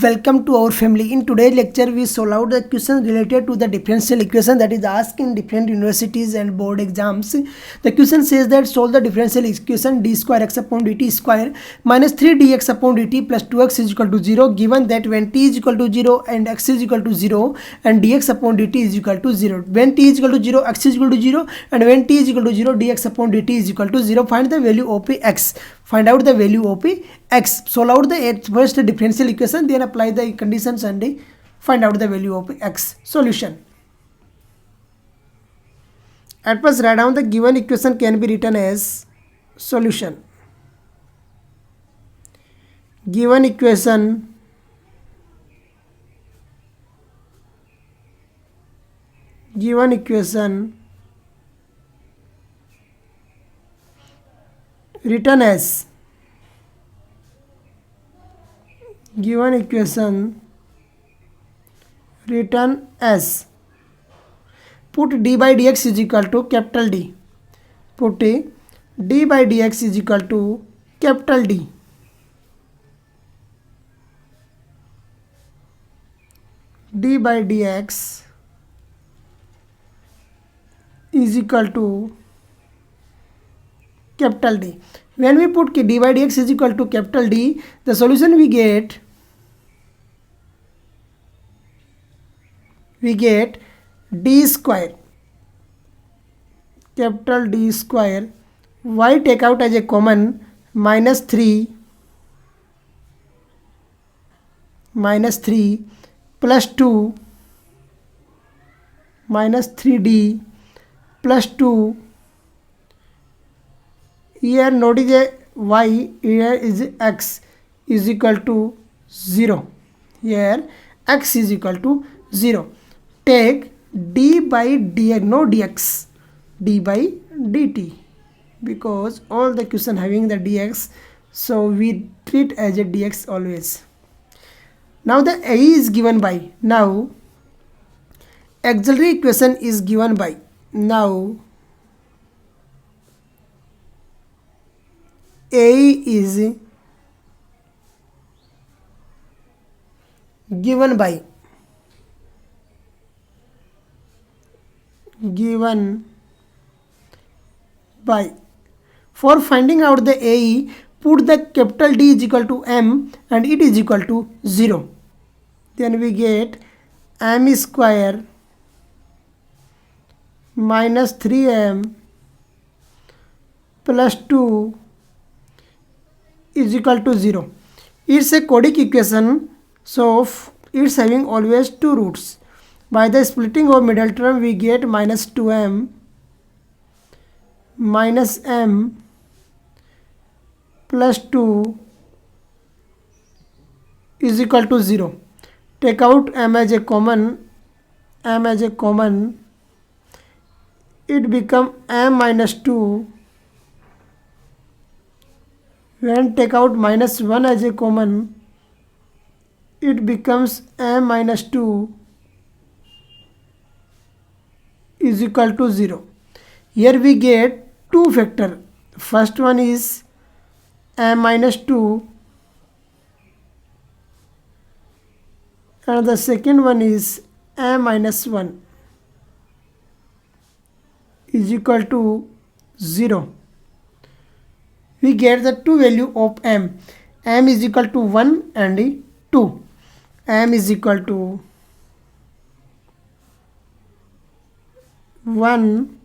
Welcome to our family. In today's lecture, we solve out the questions related to the differential equation that is asked in different universities and board exams. The question says that solve the differential equation d square x upon dt square minus 3dx upon dt plus 2x is equal to 0, given that when t is equal to 0 and x is equal to 0 and dx upon dt is equal to 0. When t is equal to 0, x is equal to 0, and when t is equal to 0, dx upon dt is equal to 0. Find the value of x. Find out the value of x. Solve out the first differential equation, then apply the conditions and find out the value of x. Solution. At first, write down the given equation can be written as solution. Given equation written as put d by dx is equal to capital D. Put d by dx is equal to capital D. D by dx is equal to capital D. When we put d by dx is equal to capital D, the solution we get d square, capital D square. Y take out as a common, minus 3 plus 2 minus 3d plus 2. Here note is a y, here is x is equal to 0. Here x is equal to 0. Take d by dx, no dx, d by dt, because all the question having the dx, so we treat as a dx always. Now the a is given by, now auxiliary equation is given by, now a is given by for finding out the AE, put the capital D is equal to m and it is equal to 0. Then we get m square minus 3m plus 2 is equal to 0. It's a codic equation, so it's having always two roots. By the splitting of middle term, we get minus 2m minus m plus 2 is equal to 0. Take out m as a common, it become m minus 2. When take out minus 1 as a common, it becomes m minus 2 is equal to 0. Here we get two factor. First one is m minus 2 and the second one is m minus 1 is equal to 0. We get the two value of m. M is equal to 1 and 2. M is equal to 1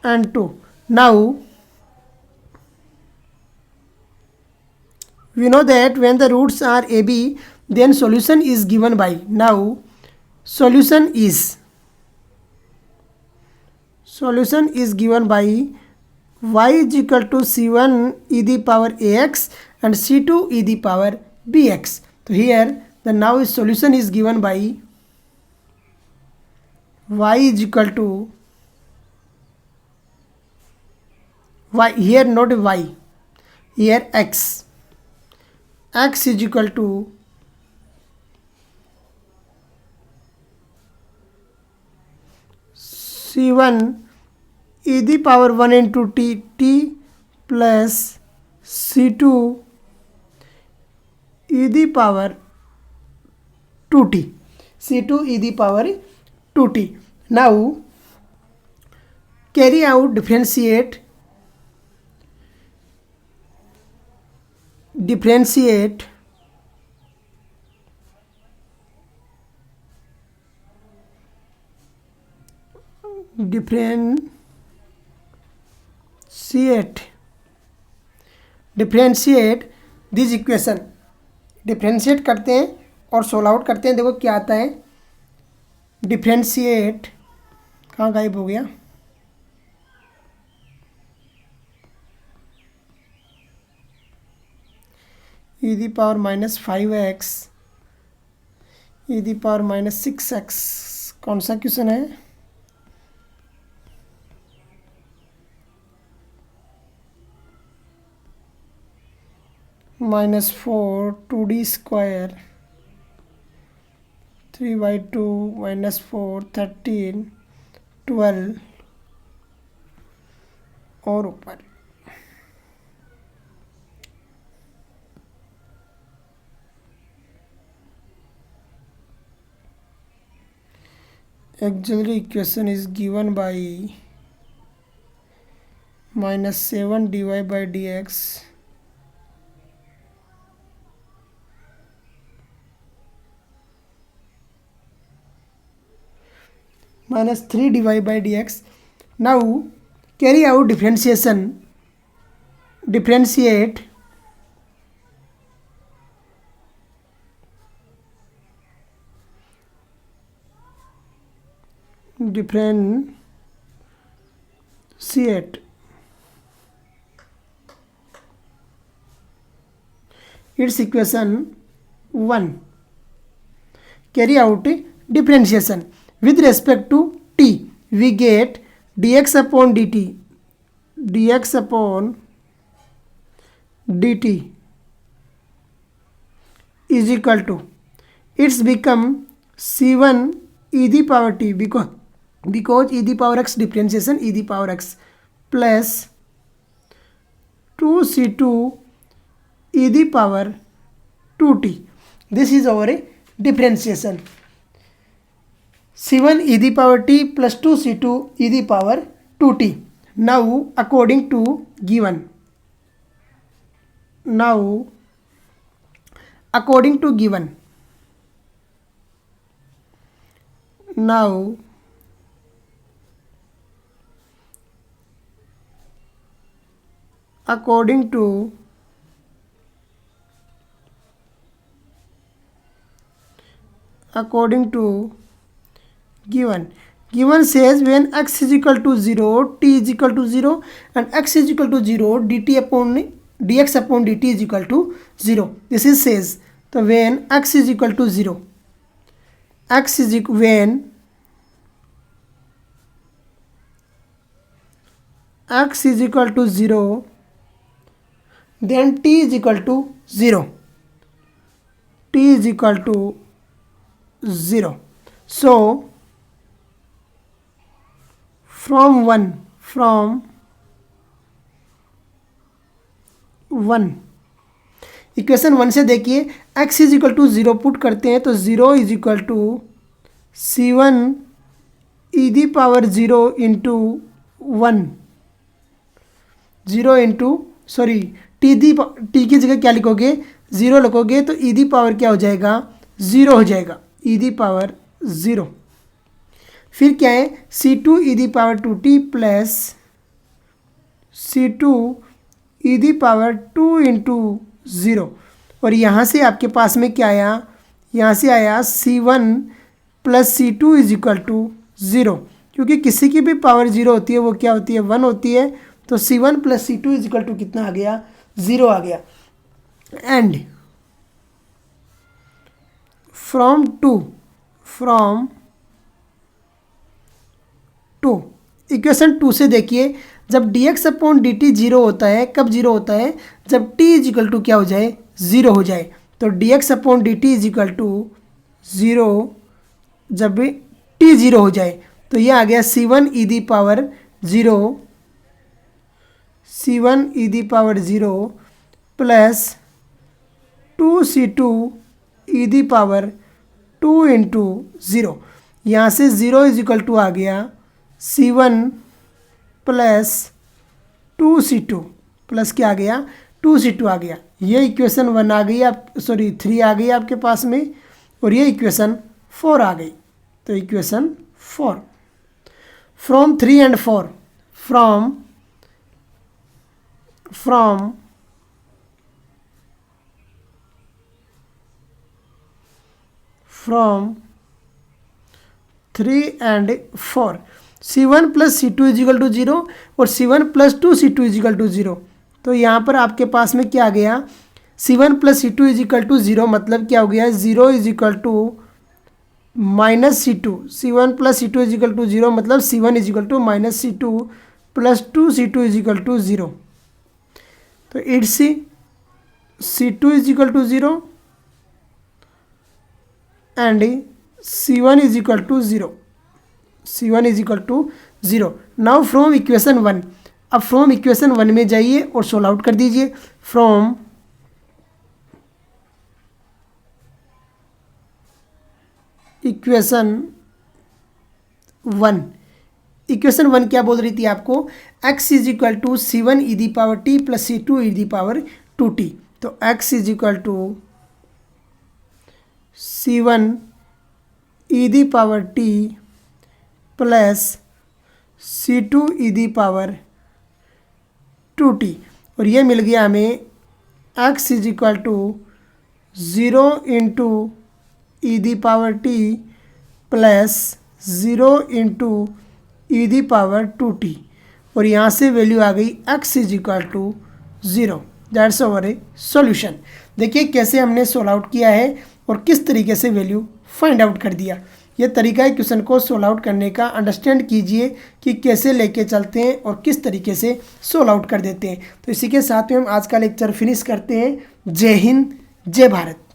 and 2. Now we know that when the roots are AB, then solution is given by, now solution is given by y is equal to c1 e the power ax and c2 e the power bx. So here the now solution is given by y is equal to y, here not y, here x is equal to c1 e the power 1 into t plus c2 e the power 2t, c2 e the power 2t. Now carry out differentiate differentiate this equation. Differentiate करते हैं और solve out करते हैं. देखो क्या आता है. Differentiate कहाँ गायब हो गया. e the power -5x e the power -6x कौन सा क्वेश्चन है. -4 2d स्क्वायर 3/2 -4 13 12 और ऊपर auxiliary equation is given by -7 dy by dx -3 dy by dx. Now carry out differentiate differentiate its equation 1. Carry out differentiation with respect to t. We get dx upon dt is equal to, it's become c1 e the power t because e the power x differentiation e the power x plus 2c2 e the power 2t. This is our differentiation. c1 e the power t plus 2c2 e the power 2t. Now according to given according to given says when x is equal to 0 t is equal to 0 and x is equal to 0 dx upon dt is equal to 0. This is says. So when x is equal to 0 when x is equal to 0 then t is equal to 0. So from 1 equation 1 से देखिए x is equal to 0 put करते हैं तो 0 is equal to c1 e the power 0 into 1 t की जगह क्या लिखोगे 0 लिखोगे तो ई दी पावर क्या हो जाएगा 0 हो जाएगा ई दी पावर 0. फिर क्या है c2 e the power 2t plus c2 e the power 2 into 0 और यहाँ से आपके पास में क्या आया यहाँ से आया c1 plus c2 is equal to 0 क्योंकि किसी की भी पावर 0 होती है वो क्या होती है 1 होती है. तो c1 plus c2 is equal to कितना आ गया 0 आ गया. एंड फ्रॉम 2 इक्वेशन 2 से देखिए जब dx अपॉन dt 0 होता है कब 0 होता है जब t इज इक्वल टू क्या हो जाए 0 हो जाए. तो dx upon dt is equal to 0 जब t 0 हो जाए तो ये आ गया c1 e the power 0 plus 2c2 E the power 2 into 0। यहाँ से 0 इज इक्वल टू आ गया c1 प्लस 2c2 प्लस क्या आ गया 2c2 आ गया। ये इक्वेशन 1 आ गई, आप 3 आ गई आपके पास में, और ये इक्वेशन 4 आ गई। तो equation 4 from 3 and 4 from 3 and 4 c1 plus c2 is equal to 0 और c1 plus 2c2 is equal to 0। तो यहाँ पर आपके पास में क्या आ गया c1 plus c2 is equal to 0, मतलब क्या हो गया 0 is equal to minus c2। c1 plus c2 is equal to 0 मतलब c1 is equal to minus c2 plus 2c2 is equal to 0। तो it's c2 is equal to 0 and c1 is equal to 0। c1 is equal to 0। Now from equation 1, अब from equation 1 में जाइए और solve out कर दीजिए। From equation 1 क्या बोल रही थी आपको, x is equal to c1 e the power t plus c2 e the power 2t। तो x is equal to c1 e the power t plus c2 e the power 2t, और ये मिल गया हमें x is equal to 0 into e the power t plus 0 into e the power 2t, और यहाँ से value आ गई x is equal to 0। That's our A solution. देखिए कैसे हमने सोल्व आउट किया है और किस तरीके से वैल्यू फाइंड आउट कर दिया। ये तरीका है क्वेश्चन को सोल्व आउट करने का। अंडरस्टैंड कीजिए कि कैसे लेके चलते हैं और किस तरीके से सोल्व आउट कर देते हैं। तो इसी के साथ में हम आज का लेक्चर फिनिश करते हैं। जय हिंद, जय भारत।